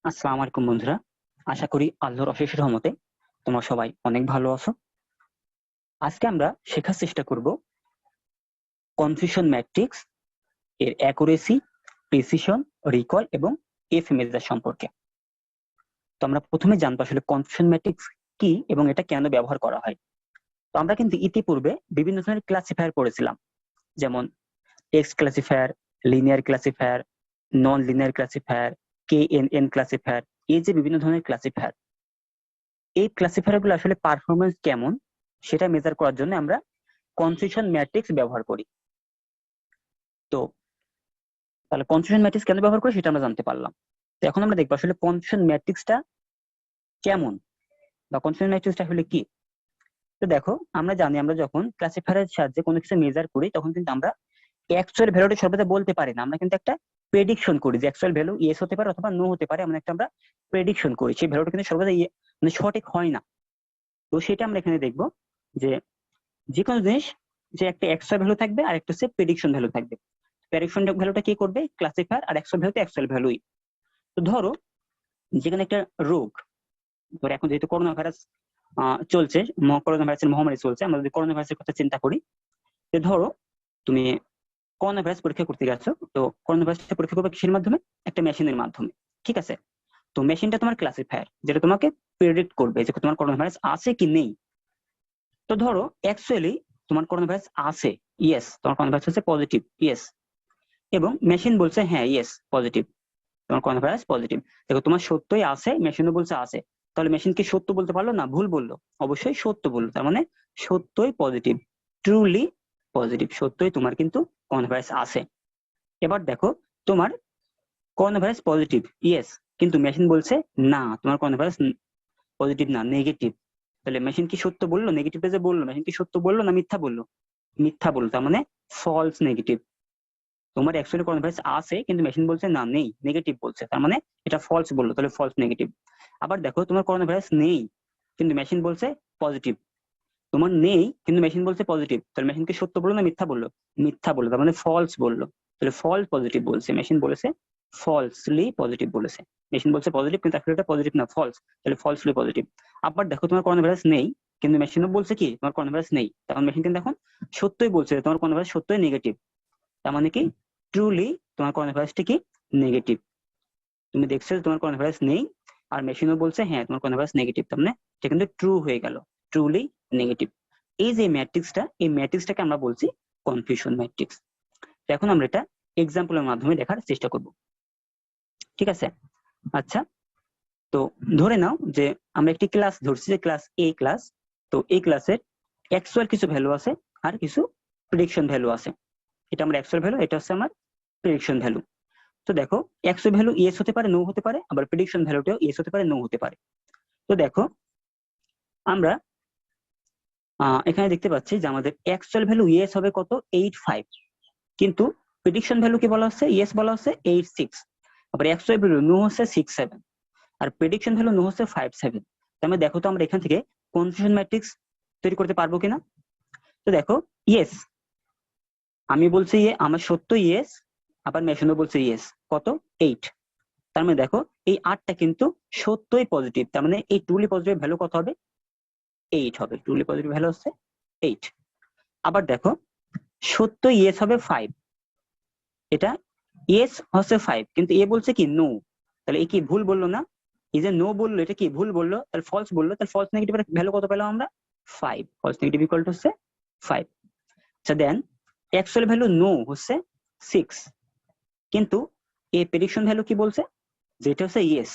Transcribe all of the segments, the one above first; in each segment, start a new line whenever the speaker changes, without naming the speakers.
আসসালামু আলাইকুম বন্ধুরা। আশা করি আল্লাহর অশেষ রহমতে তোমরা সবাই অনেক ভালো আছো। আজকে আমরা শেখার চেষ্টা করব কনফিউশন ম্যাট্রিক্স এর অ্যাকুরেসি, প্রিসিশন, রিকল এবং এফ মেজার সম্পর্কে। তো আমরা প্রথমে জানবো আসলে কনফিউশন ম্যাট্রিক্স কি এবং এটা কেন ব্যবহার করা হয়। তো আমরা কিন্তু ইতিপূর্বে বিভিন্ন ধরনের ক্লাসিফায়ার পড়েছিলাম, যেমন text classifier, linear classifier, non linear classifier, KNN classifier, এই যে বিভিন্ন ধরনের ক্লাসিফায়ার। এই ক্লাসিফায়ার গুলো আসলে পারফরমেন্স কেমন সেটা মেজার করার জন্য আমরা কনফিউশন ম্যাট্রিক্স ব্যবহার করি। তো তাহলে কনফিউশন ম্যাট্রিক্স কেন ব্যবহার করি সেটা আমরা জানতে পারলাম। তো এখন আমরা দেখবো আসলে কনফিউশন ম্যাট্রিক্সটা কেমন বা কনফিউশন ম্যাট্রিক্সটা আসলে কি। তো দেখো, আমরা জানি আমরা যখন ক্লাসিফায়ারের সাহায্যে কোনো কিছু মেজার করি তখন কিন্তু আমরা অ্যাকচুয়াল ভ্যালুটা সর্বদা বলতে পারি না, আমরা কিন্তু একটা প্রেডিকশন করি যে অ্যাকচুয়াল ভ্যালু ইয়েস হতে পারে অথবা নো হতে পারে, এমন একটা আমরা প্রেডিকশন করি। সেই ভ্যালুটা কিন্তু সর্বদা মানে সঠিক হয় না। তো সেটা আমরা এখানে দেখবো যে যে কোনো জিনিস যে একটা অ্যাকচুয়াল ভ্যালু থাকবে আর একটা হচ্ছে প্রেডিকশন ভ্যালু থাকবে। প্রেডিকশন ভ্যালুটা কি করবে ক্লাসিফায়ার, আর অ্যাকচুয়াল ভ্যালুটা অ্যাকচুয়াল ভ্যালুই। তো ধরো যেখানে একটা রোগ, ধরো এখন যেহেতু করোনা ভাইরাস চলছে, করোনা ভাইরাসের মহামারী চলছে, আমরা যদি করোনা ভাইরাসের কথা চিন্তা করি, যে ধরো তুমি করোনা ভাইরাস পরীক্ষা করতে গেছো, তো করোনা ভাইরাসটা পরীক্ষা করবে কিসের মাধ্যমে? একটা মেশিনের মাধ্যমে, ঠিক আছে? তো মেশিনটা তোমার ক্লাসিফায়ার, যেটা তোমাকে প্রেডিক্ট করবে যে তোমার করোনা ভাইরাস আছে কি নেই। তো ধরো অ্যাকচুয়ালি তোমার করোনা ভাইরাস আছে, ইয়েস, তোমার করোনা ভাইরাস হচ্ছে পজিটিভ, ইয়েস, এবং মেশিন বলছে হ্যাঁ ইয়েস পজিটিভ, তোমার করোনা ভাইরাস পজিটিভ। দেখো তোমার সত্যই আছে, মেশিনও বলছে আছে, তাহলে মেশিন কি সত্য বলতে পারলো না ভুল বললো? অবশ্যই সত্য বললো। তার মানে সত্যই পজিটিভ, ট্রুলি পজিটিভ, সত্যই তোমার কিন্তু করোনা ভাইরাস আছে। এবার দেখো তোমার করোনা ভাইরাস পজিটিভ, ইয়েস, কিন্তু মেশিন বলছে না তোমার করোনা ভাইরাস পজিটিভ না, নেগেটিভ। তাহলে মেশিন কি সত্য বললো? নেগেটিভটা যে বললো, মেশিন কি সত্য বললো না মিথ্যা বললো? মিথ্যা বললো, তার মানে ফলস নেগেটিভ। তোমার অ্যাকচুয়ালি করোনা ভাইরাস আছে কিন্তু মেশিন বলছে না নেই, নেগেটিভ বলছে, তার মানে এটা ফলস বললো, তাহলে ফলস নেগেটিভ। আবার দেখো তোমার করোনা ভাইরাস নেই কিন্তু মেশিন বলছে পজিটিভ, তোমার নেই কিন্তু মেশিন বলছে পজিটিভ, তাহলে মেশিন কি সত্য বললো না মিথ্যা বললো? মিথ্যা বললো, তার মানে ফলস বললো। তাহলে ফলস পজিটিভ বলছে, মেশিন বলেছে ফলসলি পজিটিভ বলেছে। মেশিন বলছে পজিটিভ কিন্তু আসলে এটা পজিটিভ না, ফলস, তাহলে ফলসলি পজিটিভ। আবার দেখো তোমার করোনা ভাইরাস নেই কিন্তু মেশিনও বলছে কি তোমার করোনা ভাইরাস নেই, তখন মেশিন কিন্তু এখন সত্যই বলছে তোমার করোনা ভাইরাস সত্যই নেগেটিভ। তার মানে কি ট্রুলি তোমার করোনা ভাইরাসটা কি নেগেটিভ। তুমি দেখছো যে তোমার করোনা ভাইরাস নেই আর মেশিনও বলছে হ্যাঁ তোমার করোনা ভাইরাস নেগেটিভ, তার মানে এটা কিন্তু ট্রু হয়ে গেল, ট্রুলি নেগেটিভ। এই যে ম্যাট্রিক্সটা, এই ম্যাট্রিক্সটাকে আমরা বলছি কনফিউশন ম্যাট্রিক্স। এখন আমরা এটা এক্সাম্পলের মাধ্যমে দেখার চেষ্টা করব, ঠিক আছে? আচ্ছা, তো ধরে নাও যে আমরা একটি ক্লাস ধরছি, যে ক্লাস এ ক্লাস। তো এই ক্লাসের অ্যাকচুয়াল কিছু ভ্যালু আছে আর কিছু প্রেডিকশন ভ্যালু আছে। এটা আমার অ্যাকচুয়াল ভ্যালু, এটা হচ্ছে আমার প্রেডিকশন ভ্যালু। তো দেখো অ্যাকচুয়াল ভ্যালু ইয়েস হতে পারে, নো হতে পারে, আবার প্রেডিকশন ভ্যালুটাও ইয়েস হতে পারে, নো হতে পারে। তো দেখো আমরা এখানে দেখতে পাচ্ছি যে আমাদের অ্যাকচুয়াল ভ্যালু ইয়েস হবে কত 8.5, কিন্তু প্রেডিকশন ভ্যালু কি বলা হচ্ছে? ইয়েস বলা হচ্ছে 8.6, আবার অ্যাকচুয়াল ভ্যালু নো হচ্ছে 6.7, আর প্রেডিকশন ভ্যালু নো হচ্ছে 5.7। তার মানে দেখো তো আমরা এখান থেকে কনফিউশন ম্যাট্রিক্স তৈরি করতে পারবো কিনা। তো দেখো ইয়েস, আমি বলছি আমার সত্য ইয়েস, আবার মেশিনও বলছে ইয়েস, কত 8। তার মানে দেখো এই 8টা কিন্তু সত্যই পজিটিভ, তার মানে এই ট্রুলি পজিটিভ ভ্যালু কত হবে? 8 হবে, ট্রুলি পজিটিভ ভ্যালু হচ্ছে 8। আবার দেখো সত্য ইয়েস হবে 5, এটা ইয়েস হচ্ছে 5 কিন্তু এ বলছে কি নো, তাহলে এ কি ভুল বললো না? এই যে নো বললো এটা কি ভুল বললো, তাহলে ফলস বললো, তাহলে ফলস নেগেটিভের ভ্যালু কত পেলাম আমরা? 5, ফলস নেগেটিভ ইকুয়াল টু হচ্ছে 5। আচ্ছা দেন অ্যাকচুয়াল ভ্যালু নো হচ্ছে 6, কিন্তু এ প্রেডিকশন ভ্যালু কি বলছে? যেটা হচ্ছে ইয়েস,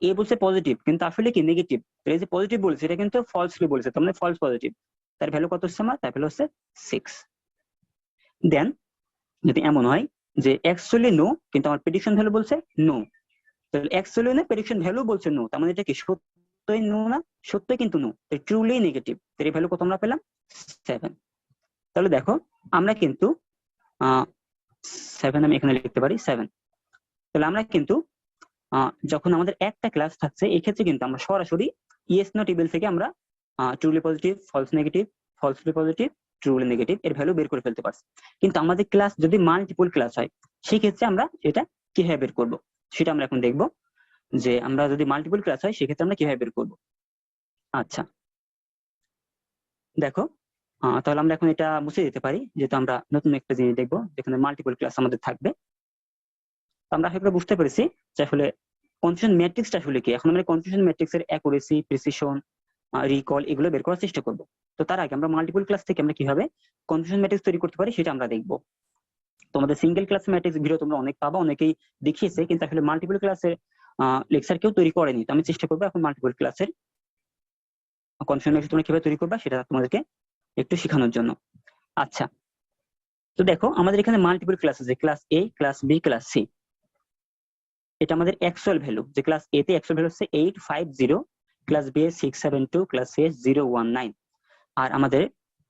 এ বলছে পজিটিভ কিন্তু আসলে কি নেগেটিভ, এই যে পজিটিভ বলছে এটা কিন্তু ফলসলি বলছে, তার মানে ফলস পজিটিভ। তার ভ্যালু কত হচ্ছে আমার? তার ভ্যালু হচ্ছে 6। দেন যদি এমন হয় যে অ্যাকচুয়ালি নো কিন্তু আমার প্রেডিকশন ভ্যালু বলছে নো, তাহলে অ্যাকচুয়ালি না প্রেডিকশন ভ্যালু বলছে নো, তার মানে এটা কি সত্যই নো না? সত্যই কিন্তু নো, ট্রুলি নেগেটিভ। এর ভ্যালু কত আমরা পেলাম? 7। তাহলে দেখো আমরা কিন্তু 7 আমি এখানে লিখতে পারি 7। তাহলে আমরা কিন্তু যখন আমাদের একটা ক্লাস থাকছে এই ক্ষেত্রে কিন্তু আমরা সরাসরি ইয়েস নো টেবিল থেকে আমরা truly positive, false negative, falsely positive, truly negative এর ভ্যালু বের করে ফেলতে পারছি। কিন্তু আমাদের ক্লাস যদি মাল্টিপল ক্লাস হয় সেই ক্ষেত্রে আমরা এটা কিভাবে বের করব সেটা আমরা এখন দেখব। যে আমরা যদি মাল্টিপল ক্লাস হয় সেক্ষেত্রে আমরা কিভাবে বের করবো। আচ্ছা দেখো, তাহলে আমরা এখন এটা মুছে দিতে পারি, যেহেতু আমরা নতুন একটা জিনিস দেখবো যেখানে মাল্টিপল ক্লাস আমাদের থাকবে। তো আমরা আসলে বুঝতে পেরেছি যে আসলে কনফিউশন ম্যাট্রিক্সটা আসলে কি। এখন আমরা কনফিউশন ম্যাট্রিক্স এর অ্যাকুরেসি, প্রিসিশন, রিকল এগুলো বের করার চেষ্টা করব। তো তার আগে আমরা মাল্টিপল ক্লাস থেকে আমরা কিভাবে কনফিউশন ম্যাট্রিক্স তৈরি করতে পারি সেটা আমরা দেখবো। তোমাদের সিঙ্গেল ক্লাস ম্যাট্রিক্স ভিডিও তোমরা অনেক পাবা, অনেকেই দেখিয়েছে, কিন্তু আসলে মাল্টিপল ক্লাসের লেকচার কেউ তৈরি করেনি। তো আমি চেষ্টা করবো এখন মাল্টিপল ক্লাসের কনফিউশন ম্যাট্রিক্স তোমরা কিভাবে তৈরি করবা সেটা তোমাদেরকে একটু শেখানোর জন্য। আচ্ছা, তো দেখো আমাদের এখানে মাল্টিপল ক্লাস আছে, ক্লাস এ, ক্লাস বি, ক্লাস সি। এটা আমাদের অ্যাকচুয়াল ভ্যালু, যে ক্লাস এ তে অ্যাকচুয়াল ভ্যালু হচ্ছে 850, class B A 672, class C 019, আর আমাদের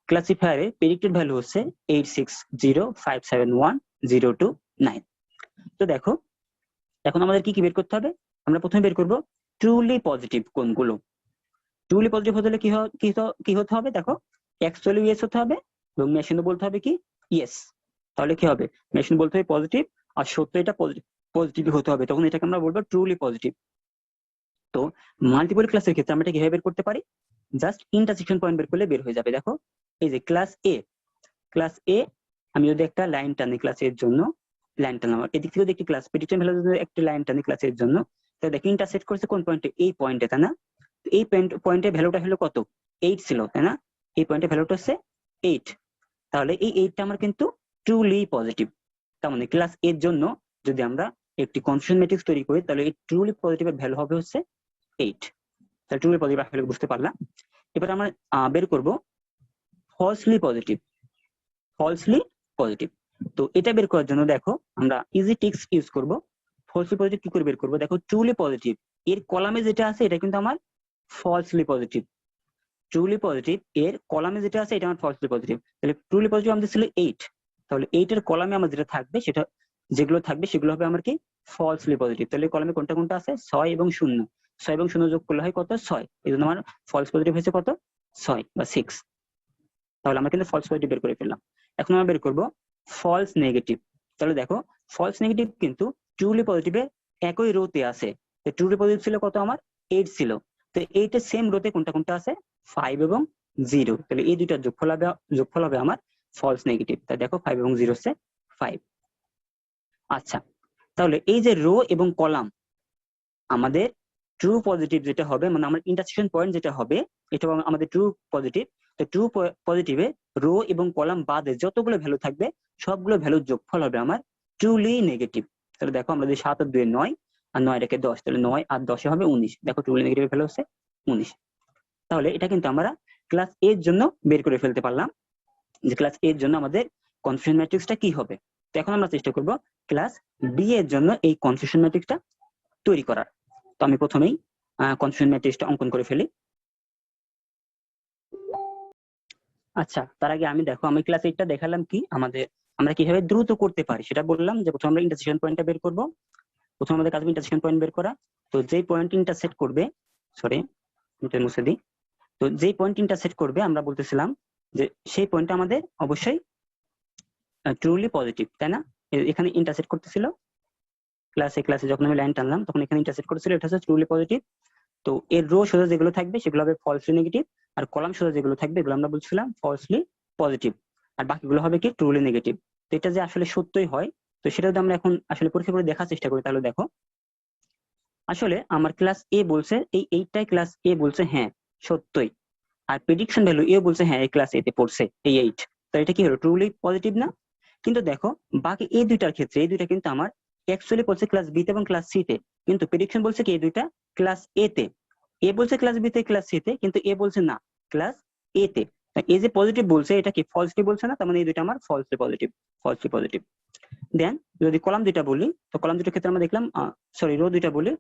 ক্লাসিফায়ারে প্রেডিক্টেড ভ্যালু হচ্ছে 860571029। তো দেখো এখন আমাদের কি কি বের করতে হবে। আমরা প্রথমে বের করব ট্রুলি পজিটিভ কোনগুলো। ট্রুলি পজিটিভ হতে হলে কি হতে হবে, দেখো অ্যাকচুয়ালি ইয়েস হতে হবে এবং মেশিনও বলতে হবে কি ইয়েস। তাহলে কি হবে, মেশিন বলতে হবে পজিটিভ আর সত্য এটা পজিটিভ হতে হবে, তখন এটাকে আমরা বলবো ট্রুলি পজিটিভ। তো মাল্টিপল ক্লাসের ক্ষেত্রে আমরা এটা কিভাবে বের করতে পারি, জাস্ট ইন্টারসেকশন পয়েন্ট বের করলে বের হয়ে যাবে। দেখো এই যে ক্লাস এ আমি যদি একটা লাইন টানি ক্লাস এর জন্য, লাইন টানলাম, এদিক থেকে যদি একটি ক্লাস প্রেডিক্টেড ভ্যালু যদি একটা লাইন টানি ক্লাস এর জন্য, তাহলে দেখো ইন্টারসেক্ট করছে কোন পয়েন্টে, এই পয়েন্টে, তাই না। এই পয়েন্টের ভ্যালুটা হলো কত, 8 ছিল, তাই না। এই পয়েন্টের ভ্যালুটা হচ্ছে 8, তাহলে এই 8টা আমার কিন্তু ট্রুলি পজিটিভ। তার মানে ক্লাস এর জন্য যদি আমরা একটি কনফিউশন ম্যাট্রিক্স তৈরি করি তাহলে এই ট্রুলি পজিটিভের ভ্যালু হবে হচ্ছে 8। তাহলে ট্রুলি পজিটিভ আসলে বুঝতে পারলাম। এবার আমরা বের করব ফলসলি পজিটিভ। তো এটা বের করার জন্য দেখো আমরা ইজি ট্রিক্স ইউজ করব। ফলসলি পজিটিভ কি করে বের করব, দেখো ট্রুলি পজিটিভ এর কলামে যেটা আছে এটা কিন্তু আমার ফলসলি পজিটিভ, ট্রুলি পজিটিভ এর কলামে যেটা আছে এটা আমার ফলসলি পজিটিভ। তাহলে ট্রুলি পজিটিভ আমাদের ছিল 8, তাহলে 8 এর কলামে আমার যেটা থাকবে সেটা, যেগুলো থাকবে সেগুলো হবে আমার কি ফলসলি পজিটিভ। তাহলে কলামে কোনটা কোনটা আছে, 6 এবং 0, 6 এবং 0 যোগ করলে হয় কত 6, এই জন্য আমার ফলস পজিটিভ হয়েছে কত 6 বা 6। তাহলে আমরা কিন্তু ফলস পজিটিভ বের করে ফেললাম। এখন আমরা বের করব ফলস নেগেটিভ। তাহলে দেখো ফলস নেগেটিভ কিন্তু ট্রুলি পজিটিভে একই রোতে আছে। তো ট্রুলি পজিটিভ ছিল কত আমার 8 ছিল, তো 8 এর সেম রোতে কোনটা কোনটা আছে 5 এবং 0, তাহলে এই দুইটা যোগফল হবে আমার ফলস নেগেটিভ। তাই দেখো 5 এবং 0 হচ্ছে 5। আচ্ছা, তাহলে এই যে রো এবং কলাম আমাদের ট্রু পজিটিভ যেটা হবে, মানে আমার ইন্টারসেকশন পয়েন্ট যেটা হবে এটা আমাদের ট্রু পজিটিভ। তো ট্রু পজিটিভে রো এবং কলাম বাদে যতগুলো ভ্যালু থাকবে সবগুলো ভ্যালুর যোগফল হবে আমার ট্রুলি নেগেটিভ। তাহলে দেখো আমরা যদি 7 আর 2 9 আর 9 রেখে 10, তাহলে 9 আর 10 হবে 19। দেখো ট্রুলি নেগেটিভ ভ্যালু হচ্ছে 19। তাহলে এটা কিন্তু আমরা ক্লাস এর জন্য বের করে ফেলতে পারলাম যে ক্লাস এর জন্য আমাদের কনফিউশন ম্যাট্রিক্সটা কি হবে। তো এখন আমরা চেষ্টা করব ক্লাস বি এর জন্য এই কনফিউশন ম্যাট্রিক্সটা তৈরি করার। তো আমি প্রথমেই কনফিউশন ম্যাট্রিক্সটা অঙ্কন করে ফেলি। আচ্ছা, তার আগে আমি দেখো আমি ক্লাস 8টা দেখালাম কি আমরা কিভাবে দ্রুত করতে পারি সেটা বললাম, যে প্রথমে আমরা ইন্টারসেকশন পয়েন্টটা বের করব। প্রথমে আমাদের কাজ ইন্টারসেকশন পয়েন্ট বের করা। তো যেই পয়েন্ট ইন্টারসেক্ট করবে, সরি এটা মুছে দিই, তো যেই পয়েন্ট ইন্টারসেক্ট করবে আমরা বলতেছিলাম যে সেই পয়েন্টটা আমাদের অবশ্যই ট্রুলি পজিটিভ, তাই না। এখানে ইন্টারসেক্ট করতেছিল ক্লাসে যখন আমি লাইন টানলাম তখন এখানে ইন্টারসেক্ট করতেছিল, এটা হচ্ছে ট্রুলি পজিটিভ। তো এর রো সোজা যেগুলো থাকবে সেগুলো হবে ফলসলি নেগেটিভ, আর কলাম সোজা যেগুলো থাকবে এগুলো আমরা বলছিলাম ফলসলি পজিটিভ, আর বাকিগুলো হবে কি ট্রুলি নেগেটিভ। তো এটা যে আসলে সত্যই হয়, তো সেটা যদি আমরা এখন আসলে পরীক্ষা করে দেখার চেষ্টা করি, তাহলে দেখো আসলে আমার ক্লাস এ বলছে এই 8টাই ক্লাস এ বলছে হ্যাঁ সত্যই, আর প্রেডিকশন ভ্যালু এ বলছে হ্যাঁ এই ক্লাস এতে পড়ছে এই 8, তো এটা কি হলো ট্রুলি পজিটিভ না। কিন্তু দেখো বাকি এই দুইটার ক্ষেত্রে এই দুইটা কিন্তু আমার অ্যাকচুয়ালি বলছে ক্লাস বি তে এবং ক্লাস সি তে, কিন্তু প্রেডিকশন বলছে কি এই দুইটা ক্লাস এ তে। এ বলছে ক্লাস বি তে ক্লাস সি তে, কিন্তু এ বলছে না ক্লাস এ তে। এ যে পজিটিভ বলছে এটা কি ফলসলি বলছে না, তার মানে এই দুইটা আমার ফলসলি পজিটিভ। দেন যদি কলাম দুইটা বলি, তো কলাম দুইটার ক্ষেত্রে আমরা দেখলাম সরি রো দুইটা বলি,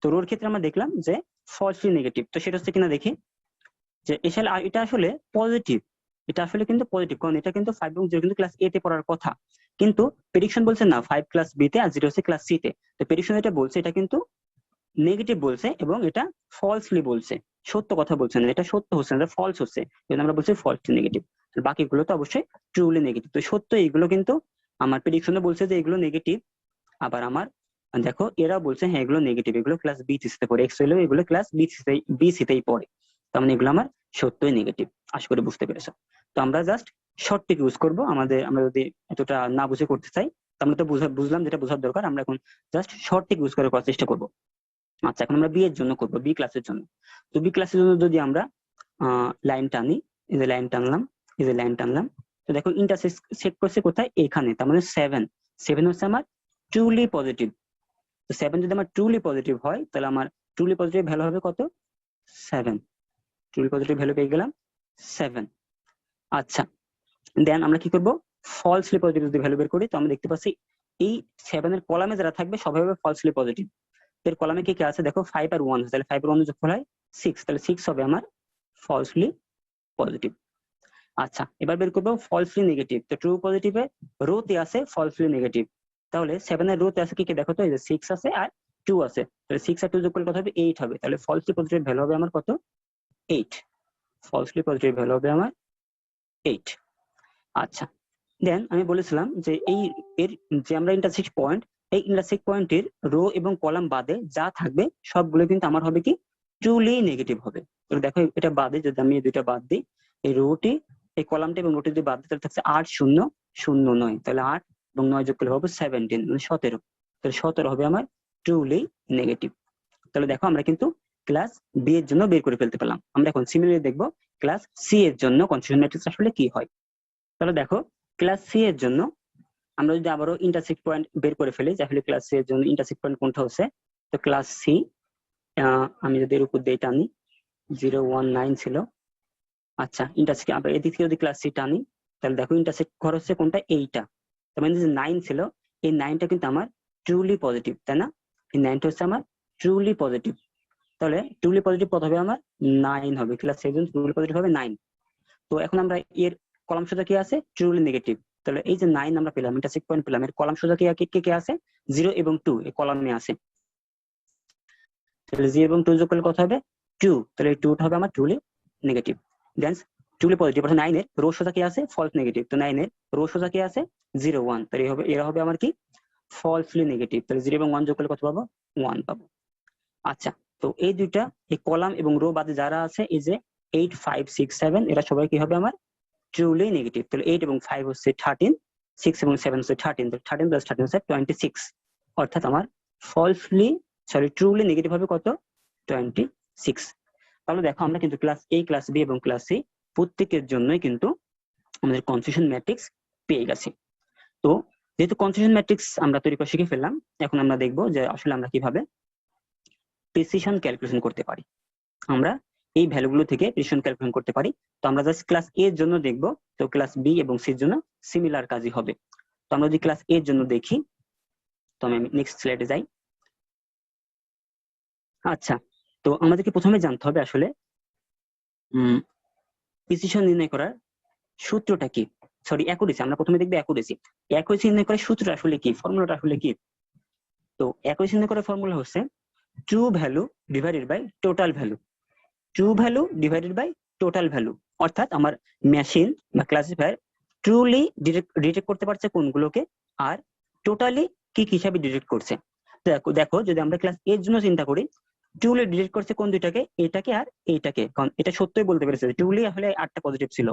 তো রোর ক্ষেত্রে আমরা দেখলাম যে ফলসলি নেগেটিভ। তো সেটা হচ্ছে কিনা দেখি যে এটা আসলে পজিটিভ, এটা আসলে কিন্তু পজিটিভ, কারণ এটা কিন্তু 5 এবং 0 কিন্তু ক্লাস এ তে পড়ার কথা, কিন্তু প্রেডিকশন বলছে না 5 ক্লাস বি তে আর 0 হচ্ছে ক্লাস সি তে। তো প্রেডিকশন এটা বলছে এটা কিন্তু নেগেটিভ বলছে এবং এটা ফলসলি বলছে, সত্য কথা বলছে না, এটা সত্য হচ্ছে না, এটা ফলস হচ্ছে, যেটা আমরা বলছি ফলসলি নেগেটিভ। বাকিগুলো তো অবশ্যই ট্রুলি নেগেটিভ। তো সত্য এইগুলো কিন্তু আমার প্রেডিকশনে বলছে যে এগুলো নেগেটিভ, আবার আমার দেখো এরা বলছে হ্যাঁ এগুলো নেগেটিভ, এগুলো ক্লাস বি সিতে পড়ে, এক্স হলেও এগুলো ক্লাস বি সিতেই পড়ে, তার মানে এগুলো আমার সত্যই নেগেটিভ। আশা করি বুঝতে পেরেছো। তো আমরা জাস্ট শর্ট টিক ইউজ করবো আমাদের, আমরা যদি এতটা না বুঝে করতে চাই, তো আমরা তো বুঝলাম যেটা বোঝার দরকার, আমরা এখন জাস্ট শর্ট টিক ইউজ করে করার চেষ্টা করবো। আচ্ছা এখন আমরা বি এর জন্য করবো, বি ক্লাসের জন্য। তো বি ক্লাসের জন্য যদি আমরা লাইন টানি, এই যে লাইন টানলাম, এই যে লাইন টানলাম, তো দেখো ইন্টারসেক্ট করছে কোথায়, এখানে, তার মানে 7, 7 হচ্ছে আমার ট্রুলি পজিটিভ। তো 7 যদি আমার ট্রুলি পজিটিভ হয়, তাহলে আমার ট্রুলি পজিটিভ ভ্যালু হবে কত, 7। ট্রুলি পজিটিভ ভ্যালু পেয়ে গেলাম 7। আচ্ছা দেন আমরা কি করব, ফলসলি পজিটিভ যদি ভ্যালু বের করি, তো আমরা দেখতে পাচ্ছি এই 7 এর কলামে যারা থাকবে সবাই হবে ফলসলি পজিটিভ। এর কলামে কি কি আছে দেখো, 5 আর 1, তাহলে 5 আর 1 যোগফল হয় 6, তাহলে 6 হবে আমার ফলসলি পজিটিভ। আচ্ছা এবার বের করবো ফলসলি নেগেটিভ। তো ট্রু পজিটিভে রোতে আছে ফলসলি নেগেটিভ, তাহলে 7 এর রোতে আছে কি কি দেখো তো, এই যে 6 আছে আর 2 আছে, তাহলে 6 আর 2 যোগ করলে কত হবে, 8 হবে, তাহলে ফলসলি পজিটিভ ভ্যালু হবে আমার কত, 8। ফলসলি পজিটিভ ভ্যালু হবে আমার 8। আচ্ছা দেন আমি বলেছিলাম যে এর যে আমরা ইন্টারসেক্ট পয়েন্ট, এই ইন্টারসেক্ট পয়েন্টের রো এবং কলাম বাদে যা থাকবে সবগুলো কিন্তু আমার হবে কি, ট্রুলি নেগেটিভ হবে। তো দেখো এটা বাদে যদি আমি এই দুইটা বাদ দিই, এই রোটি, এই কলামটা এবং রোটি যদি বাদ দিই, তাহলে থাকছে 8 0 0 9, তাহলে 8 এবং 9 যোগ করলে হবে 17, মানে 17। তাহলে 17 হবে আমার ট্রুলি নেগেটিভ। তাহলে দেখো আমরা কিন্তু ক্লাস বি এর জন্য বের করে ফেলতে পারলাম। আমরা এখন সিমিলারলি দেখবো ক্লাস সি এর জন্য কনফিউশন ম্যাট্রিক্স আসলে কি হয়। তাহলে দেখো ক্লাস সি এর জন্য আমরা যদি আবারও ইন্টারসেক্ট পয়েন্ট বের করে ফেলি, তাহলে ক্লাস সি এর জন্য ইন্টারসেক্ট পয়েন্ট কোনটা হচ্ছে, তো ক্লাস সি আমি যদি এর উপর দিয়ে টানি, 0 1 9 ছিল। আচ্ছা ইন্টারসেক্ট আবার এদিক থেকে যদি ক্লাস সি টানি, তাহলে দেখো ইন্টারসেক্ট ঘর হচ্ছে কোনটা, এইটা, তার মানে যে 9 ছিল, এই 9টা কিন্তু আমার ট্রুলি পজিটিভ, তাই না, এই 9টা হচ্ছে আমার ট্রুলি পজিটিভ। তাহলে ট্রুলি পজিটিভ কত হবে আমার, 9 হবে, ক্লাস সি এর জন্য ট্রুলি পজিটিভ হবে 9। তো এখন আমরা এর কলাম সোজা কি আছে, ট্রুলি নেগেটিভ। তাহলে এই যে 9 আমরা পেলাম, ইন্টারসেক্ট পয়েন্ট পেলাম, এর কলাম সোজা কে আছে, 0 এবং 2 এই কলামে আছে, তাহলে 0 এবং 2 যোগ করলে কত হবে, 2, তাহলে এই 2টা হবে আমার ট্রুলি নেগেটিভ। দেন ট্রুলি পজিটিভ, অর্থাৎ 9 এর রো সোজা কি আছে, ফলস নেগেটিভ, তো 9 এর রো সোজা কি আছে, 0 1, তাহলে এরা হবে আমার কি, ফলসলি নেগেটিভ, তাহলে 0 এবং 1 যোগ করলে কত পাবো, 1 পাবো। আচ্ছা তো এই দুইটা, এই কলাম এবং রো বাদে যারা আছে, এই যে 8 5 6 7, এরা সবাই কি হবে আমার ট্রুলি নেগেটিভ। তাহলে 8 এবং 5 হচ্ছে 13, 6 এবং 7 হচ্ছে 13, তাহলে 13 প্লাস 13 হচ্ছে 26, অর্থাৎ আমার ট্রুলি নেগেটিভ হবে কত, 26। তাহলে দেখো আমরা কিন্তু ক্লাস এ, ক্লাস বি এবং ক্লাস সি প্রত্যেকের জন্যই কিন্তু আমাদের কনফিউশন ম্যাট্রিক্স পেয়ে গেছি। তো যেহেতু কনফিউশন ম্যাট্রিক্স আমরা তৈরি করে শিখে ফেললাম, এখন আমরা দেখবো যে আসলে আমরা কিভাবে প্রিসিশন ক্যালকুলেশন করতে পারি। আমরা এই ভ্যালুগুলো থেকে প্রিসিশন ক্যালকুলেশন করতে পারি। তো আমরা জাস্ট ক্লাস এ এর জন্য দেখবো, তো ক্লাস বি এবং সি এর জন্য সিমিলার কাজই হবে। তো আমরা যদি ক্লাস এ এর জন্য দেখি, তো আমি নেক্সট স্লাইডে যাই। আচ্ছা তো আমাদেরকে প্রথমে জানতে হবে আসলে প্রিসিশন নির্ণয় করার সূত্রটা কি, সরি অ্যাকুরেসি, আমরা প্রথমে দেখবো অ্যাকুরেসি। অ্যাকুরেসি নির্ণয় করার সূত্রটা আসলে কি, ফর্মুলাটা আসলে কি। তো অ্যাকুরেসি নির্ণয় করার ফর্মুলা হচ্ছে true value divided by total value, true value divided by total value. অর্থাৎ আমার মেশিন বা ক্লাসিফায়ার ট্রুলি ডিটেক্ট করতে পারছে কোনগুলোকে, আর টোটালি কি হিসাবে ডিটেক্ট করছে। দেখো দেখো যদি আমরা ক্লাস এর জন্য চিন্তা করি, ট্রুলি ডিটেক্ট করছে কোন দুইটাকে, এটাকে আর এইটাকে, কারণ এটা সত্যই বলতে পেরেছে, ট্রুলি আসলে 8টা পজিটিভ ছিল,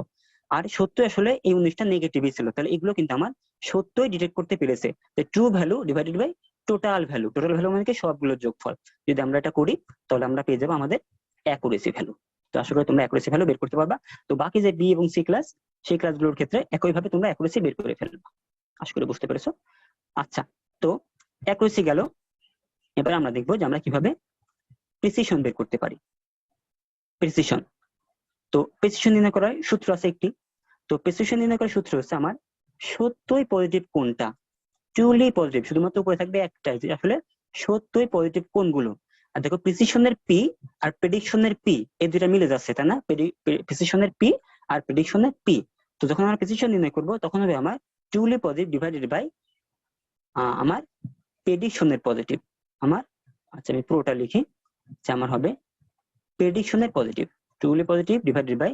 আর সত্যই আসলে এই 19টা নেগেটিভই ছিল, তাহলে এগুলো কিন্তু আমার সত্যই ডিটেক্ট করতে পেরেছে। True value divided by total value, total value মানে কি সবগুলোর যোগফল। যদি আমরা এটা করি, তাহলে আমরা পেয়ে যাবো আমাদের অ্যাকুরেসি ভ্যালু। তো আশা করি তোমরা অ্যাকুরেসি ভ্যালু বের করতে পারবা। তো বাকি যে বি এবং সি ক্লাস, সেই ক্লাসগুলোর ক্ষেত্রে একইভাবে তোমরা অ্যাকুরেসি বের করে ফেলবা। আশা করি বুঝতে পেরেছো। আচ্ছা তো অ্যাকুরেসি গেল, এবার আমরা দেখবো যে আমরা কিভাবে প্রিসিশন বের করতে পারি। প্রিসিশন, তো প্রিসিশন নির্ণয় করার সূত্র আছে একটি। তো প্রিসিশন নির্ণয় করার সূত্র হচ্ছে আমার সত্যই পজিটিভ কোনটা, ট্রুলি পজিটিভ, শুধুমাত্র উপরে থাকবে একটাই, যে আসলে সত্যই পজিটিভ কোনগুলো। আর দেখো প্রিসিশনের পি আর প্রেডিকশনের পি, এই দুইটা মিলে যাচ্ছে, তাই না, প্রিসিশনের পি আর প্রেডিকশনের পি। তো যখন আমরা প্রিসিশন নির্ণয় করব, তখন হবে আমার ট্রুলি পজিটিভ ডিভাইডেড বাই আমার প্রেডিকশনের পজিটিভ। আমার, আচ্ছা আমি পুরোটা লিখি, যে আমার হবে প্রেডিকশনের positive, truly positive divided by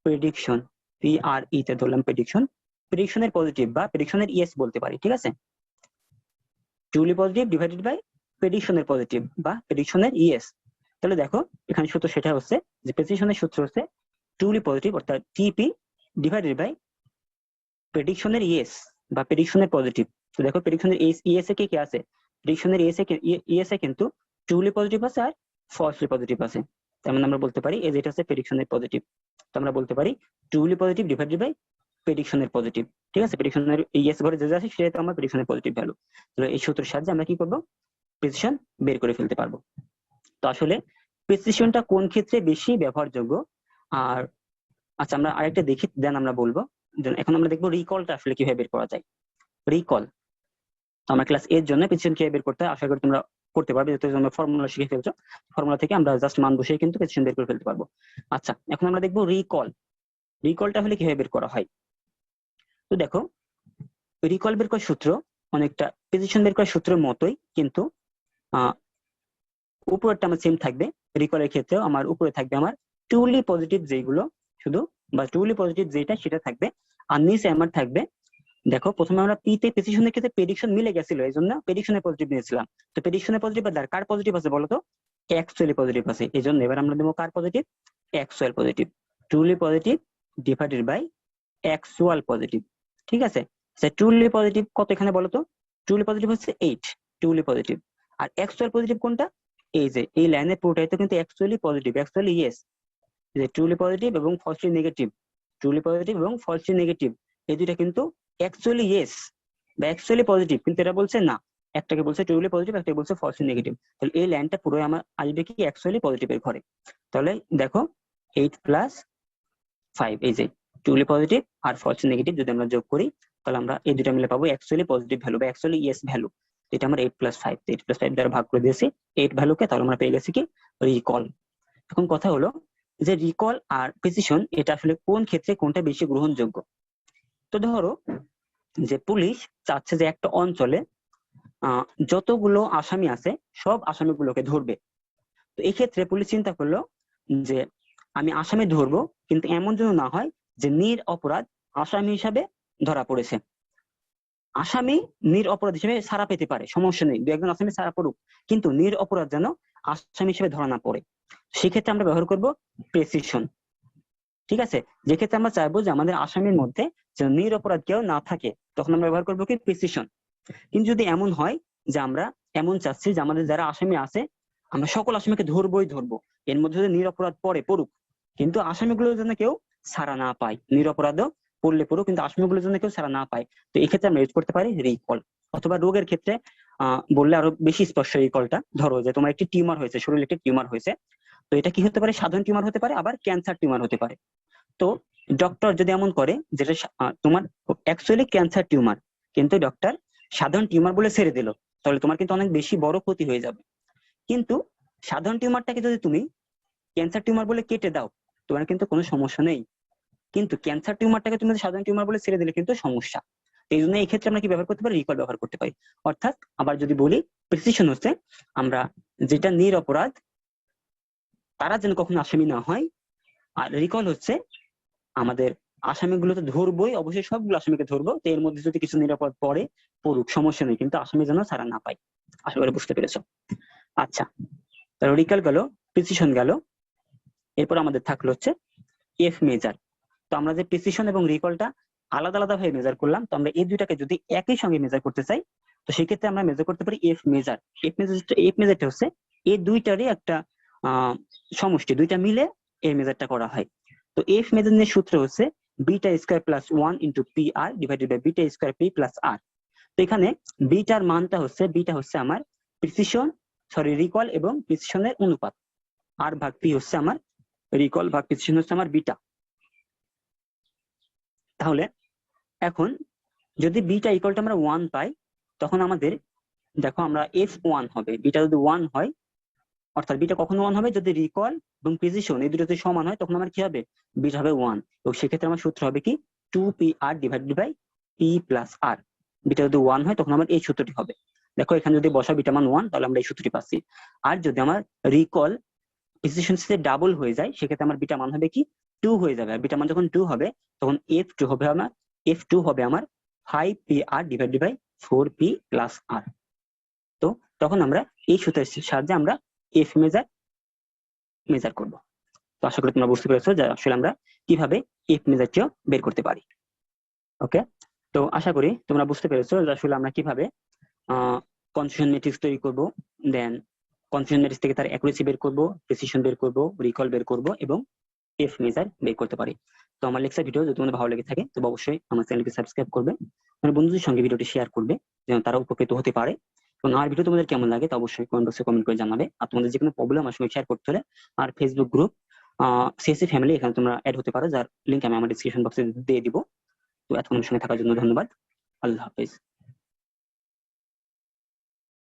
prediction, P R ই তে ধরলাম প্রেডিকশন, প্রেডিকশনের পজিটিভ বা প্রেডিকশনের ইয়েস বলতে পারি, ঠিক আছে। ট্রুলি পজিটিভ ডিভাইডেড বাই প্রেডিকশনের পজিটিভ বা প্রেডিকশনের ইয়েস। তাহলে দেখো এখানে সূত্র সেটা হচ্ছে যে প্রেসিশনের সূত্র হচ্ছে ট্রুলি পজিটিভ অর্থাৎ টিপি ডিভাইডেড বাই প্রেডিকশনের ইয়েস বা প্রেডিকশনের পজিটিভ। তো দেখো প্রেডিকশনের ইয়েস এ কি আছে, প্রেডিকশনের ইয়েস এ কিন্তু ট্রুলি পজিটিভ আছে আর ফলসলি পজিটিভ আছে। তার মানে আমরা বলতে পারি এই যেটা হচ্ছে প্রেডিকশনের পজিটিভ, তো আমরা বলতে পারি ট্রুলি পজিটিভ ডিভাইডেড বাই প্রেডিকশনের পজিটিভ। ঠিক আছে, প্রেডিকশনের ইয়েস ঘরে যে আছে সেটা তো আমার প্রেডিকশনের পজিটিভ ভ্যালু। তাহলে এই সূত্রের সাহায্যে আমরা কি করবো, প্রেসিশন বের করে ফেলতে পারবো। তো আসলে প্রেসিশনটা কোন ক্ষেত্রে বেশি ব্যবহারযোগ্য, আর আচ্ছা আমরা আরেকটা দেখি দেন আমরা বলবো। এখন আমরা দেখবো রিকলটা আসলে কিভাবে বের করা যায়। রিকল আমরা ক্লাস এর জন্য প্রেসিশন কিভাবে বের করতে হয় আশা করি তোমরা করতে পারবে, যেহেতু তোমরা ফর্মুলা শিখে ফেলছো। ফর্মুলা থেকে আমরা জাস্ট মান বসিয়ে কিন্তু প্রেসিশন বের করে ফেলতে পারবো। আচ্ছা এখন আমরা দেখবো রিকল। রিকলটা হলে কিভাবে বের করা হয়। তো দেখো রিকল বের করার সূত্র অনেকটা প্রেসিশন বের করার সূত্রের মতোই, কিন্তু উপরেরটা আমার সেম থাকবে। রিকলের ক্ষেত্রেও আমার উপরে থাকবে আমার ট্রুলি পজিটিভ যেগুলো শুধু, বা ট্রুলি পজিটিভ যেটা সেটা থাকবে, আর নিচে আমার থাকবে, দেখো প্রথমে আমরা পি তে প্রেসিশনের ক্ষেত্রে প্রেডিকশন মিলে গেছিল এই জন্য প্রেডিকশনের পজিটিভ নিয়েছিলাম। তো প্রেডিকশনের পজিটিভ আর কার পজিটিভ আছে বলতো, অ্যাকচুয়ালি পজিটিভ আছে, এই জন্য এবার আমরা দেবো কার positive, actual positive. Truly positive divided by actual positive. ঠিক আছে, ট্রুলি পজিটিভ কত এখানে বলতো, ট্রুলি পজিটিভ হচ্ছে 8 ট্রুলি পজিটিভ, আর অ্যাকচুয়াল পজিটিভ কোনটা, এই যে এই লাইনের পুরোটাই তো কিন্তু অ্যাকচুয়ালি পজিটিভ, অ্যাকচুয়ালি ইয়েস, যে ট্রুলি পজিটিভ এবং ফলসলি নেগেটিভ, ট্রুলি পজিটিভ এবং ফলসলি নেগেটিভ এই দুইটা কিন্তু অ্যাকচুয়ালি ইয়েস বা অ্যাকচুয়ালি পজিটিভ, কিন্তু এটা বলছে না, একটাকে বলছে ট্রুলি পজিটিভ, একটাকে বলছে ফলসলি নেগেটিভ। তাহলে এই লাইনটা পুরো আমার আসবে কি অ্যাকচুয়ালি পজিটিভের ঘরে। তাহলে দেখো 8 প্লাস 5 এই যে ট্রুলি পজিটিভ আর ফলসলি নেগেটিভ যদি আমরা যোগ করি তাহলে আমরা এই দুটো মিলে পাবো অ্যাকচুয়ালি পজিটিভ ভ্যালু বা অ্যাকচুয়ালি ইয়েস ভ্যালু। এটা আমরা 8 প্লাস 5, 8 প্লাস 5 দ্বারা ভাগ করে দিয়েছি 8 ভ্যালুকে, তাহলে আমরা পেয়ে গেছি কি রিকল। এখন কথা হলো যে রিকল আর প্রেসিশন এটা আসলে কোন ক্ষেত্রে কোনটা বেশি গ্রহণযোগ্য। তো ধরো যে পুলিশ চাচ্ছে যে একটা অঞ্চলে যতগুলো আসামি আছে সব আসামিগুলোকে ধরবে। তো এই ক্ষেত্রে পুলিশ চিন্তা করলো যে আমি আসামি ধরবো, কিন্তু এমন যেন না হয় যে নিরপরাধ আসামি হিসাবে ধরা পড়েছে। আসামি নিরপরাধ হিসেবে ছাড়া পেতে পারে, সমস্যা নেই, দু একজন আসামি ছাড়া পড়ুক, কিন্তু নিরপরাধ যেন আসামি হিসেবে ধরা না পড়ে। সেক্ষেত্রে আমরা ব্যবহার করব প্রেসিশন। ঠিক আছে, যে ক্ষেত্রে আমরা চাইবো যে আমাদের আসামির মধ্যে যেন নিরপরাধ কেউ না থাকে, তখন আমরা ব্যবহার করবো কি প্রেসিশন। কিন্তু যদি এমন হয় যে আমরা এমন চাচ্ছি যে আমাদের যারা আসামি আছে আমরা সকল আসামিকে ধরবোই ধরবো, এর মধ্যে যদি নিরপরাধ পড়ুক, কিন্তু আসামিগুলো যেন কেউ ছাড়া না পায়, নিরপরাধও পড়লে পড়ুক কিন্তু আসামিগুলো যেন কেউ ছাড়া না পায়। তো এই ক্ষেত্রে আমরা ইউজ করতে পারি রিকল। অথবা রোগের ক্ষেত্রে বললে আরো বেশি স্পষ্ট রিকলটা, ধরো যে তোমার একটি টিউমার হয়েছে, শরীরে একটি টিউমার হয়েছে, তো এটা কি হতে পারে, সাধারণ টিউমার হতে পারে আবার ক্যান্সার টিউমার হতে পারে। তো ডক্টর যদি এমন করে যেটা তোমার অ্যাকচুয়ালি ক্যান্সার টিউমার, কিন্তু ডক্টর সাধারণ টিউমার বলে ছেড়ে দিল, তাহলে তোমার কিন্তু অনেক বেশি বড় ক্ষতি হয়ে যাবে। কিন্তু সাধারণ টিউমারটাকে যদি তুমি ক্যান্সার টিউমার বলে কেটে দাও তোমার কিন্তু কোনো সমস্যা নেই, কিন্তু ক্যান্সার টিউমারটাকে তুমি সাধারণ টিউমার বলে ছেড়ে দিলে কিন্তু সমস্যা। এই জন্য এই ক্ষেত্রে আমরা কি ব্যবহার করতে পারি, রিকল ব্যবহার করতে পারি। অর্থাৎ আবার যদি বলি প্রেসিশন হচ্ছে আমরা যেটা নিরপরাধ তারা যেন কখনো আসামি না হয়, আর রিকল হচ্ছে আমাদের আসামিগুলো তো ধরবোই, অবশ্যই সবগুলো আসামিকে ধরবো, তো এর মধ্যে যদি কিছু নিরাপদ পড়ুক সমস্যা নেই, কিন্তু আসামি যেন ছাড়া না পায়। আশা করি বুঝতে পেরেছো। আচ্ছা তাহলে রিকল গেল, প্রিসিশন গেল, এরপর আমাদের থাকলো হচ্ছে এফ মেজার। তো আমরা যে প্রিসিশন এবং রিকলটা আলাদা আলাদা ভাবে মেজার করলাম, তো আমরা এই দুইটাকে যদি একই সঙ্গে মেজার করতে চাই তো সেক্ষেত্রে আমরা মেজার করতে পারি এফ মেজার। এফ মেজারটা হচ্ছে এই দুইটারই একটা সমষ্টি, দুইটা মিলে এই মেজারটা করা হয়। তো এফ মেজারের সূত্র হচ্ছে beta square plus 1 into P R divided by beta square P plus R. তো এখানে বিটার মানটা হচ্ছে, বিটা হচ্ছে আমার প্রিসিশন রিকল এবং প্রিসিশনের অনুপাত, আর ভাগ পি হচ্ছে আমার রিকল ভাগ প্রিসিশন হচ্ছে আমার বিটা। তাহলে এখন যদি বিটা ইকুয়ালটা আমরা 1 পাই তখন আমাদের দেখো আমরা এফ 1 হবে, বিটা যদি 1 হয়, অর্থাৎ বিটা কখন 1 হবে যদি রিকল এবং প্রিসিশন এই দুটো যদি সমান হয় তখন আমার কি হবে, বিটা হবে 1, এবং সেক্ষেত্রে আমার সূত্র হবে কি 2pr divided by P plus R. Beta যদি 1 হয় তখন আমার এই সূত্রটি হবে। দেখো এখানে যদি বসা বিটা মান 1 তাহলে আমরা এই সূত্রটি পাচ্ছি। আর যদি আমার রিকল প্রিসিশন সাথে ডাবল হয়ে যায় সেক্ষেত্রে আমার বিটা মান হবে কি 2 হয়ে যাবে। আর বিটা মান যখন 2 হবে তখন f2 হবে আমার 5pr divided by 4p plus R. তো তখন আমরা এই সূত্রের সাহায্যে আমরা এফ মেজার করব। তো আশা করি তোমরা বুঝতে পেরেছো যে আসলে আমরা কিভাবে এফ মেজারটিও বের করতে পারি। ওকে, তো আশা করি তোমরা বুঝতে পেরেছো যে আসলে আমরা কিভাবে কনফিউশন ম্যাট্রিক্স তৈরি করব, দেন কনফিউশন ম্যাট্রিক্স থেকে তার অ্যাকুরেসি বের করব, প্রিসিশন বের করব, রিকল বের করব এবং এফ মেজার বের করতে পারি। তো আমার লেকচার ভিডিও যদি তোমাদের ভালো লেগে থাকে তবে অবশ্যই আমার চ্যানেলকে সাবস্ক্রাইব করবে, তোমার বন্ধুদের সঙ্গে ভিডিওটি শেয়ার করবে যেন তারা উপকৃত হতে পারে। এবং আমার ভিডিও তোমাদের কেমন লাগে তা অবশ্যই কমেন্ট বক্সে কমেন্ট করে জানাবে। আর তোমাদের যে কোনো প্রবলেম আমার সঙ্গে শেয়ার করতে হলে আর ফেসবুক গ্রুপ সিএসসি ফ্যামিলি, এখানে তোমরা অ্যাড হতে পারো, যার লিংক আমি আমার ডিসক্রিপশন বক্সে দিয়ে দিব। তো এতক্ষণ সঙ্গে থাকার জন্য ধন্যবাদ। আল্লাহ হাফেজ।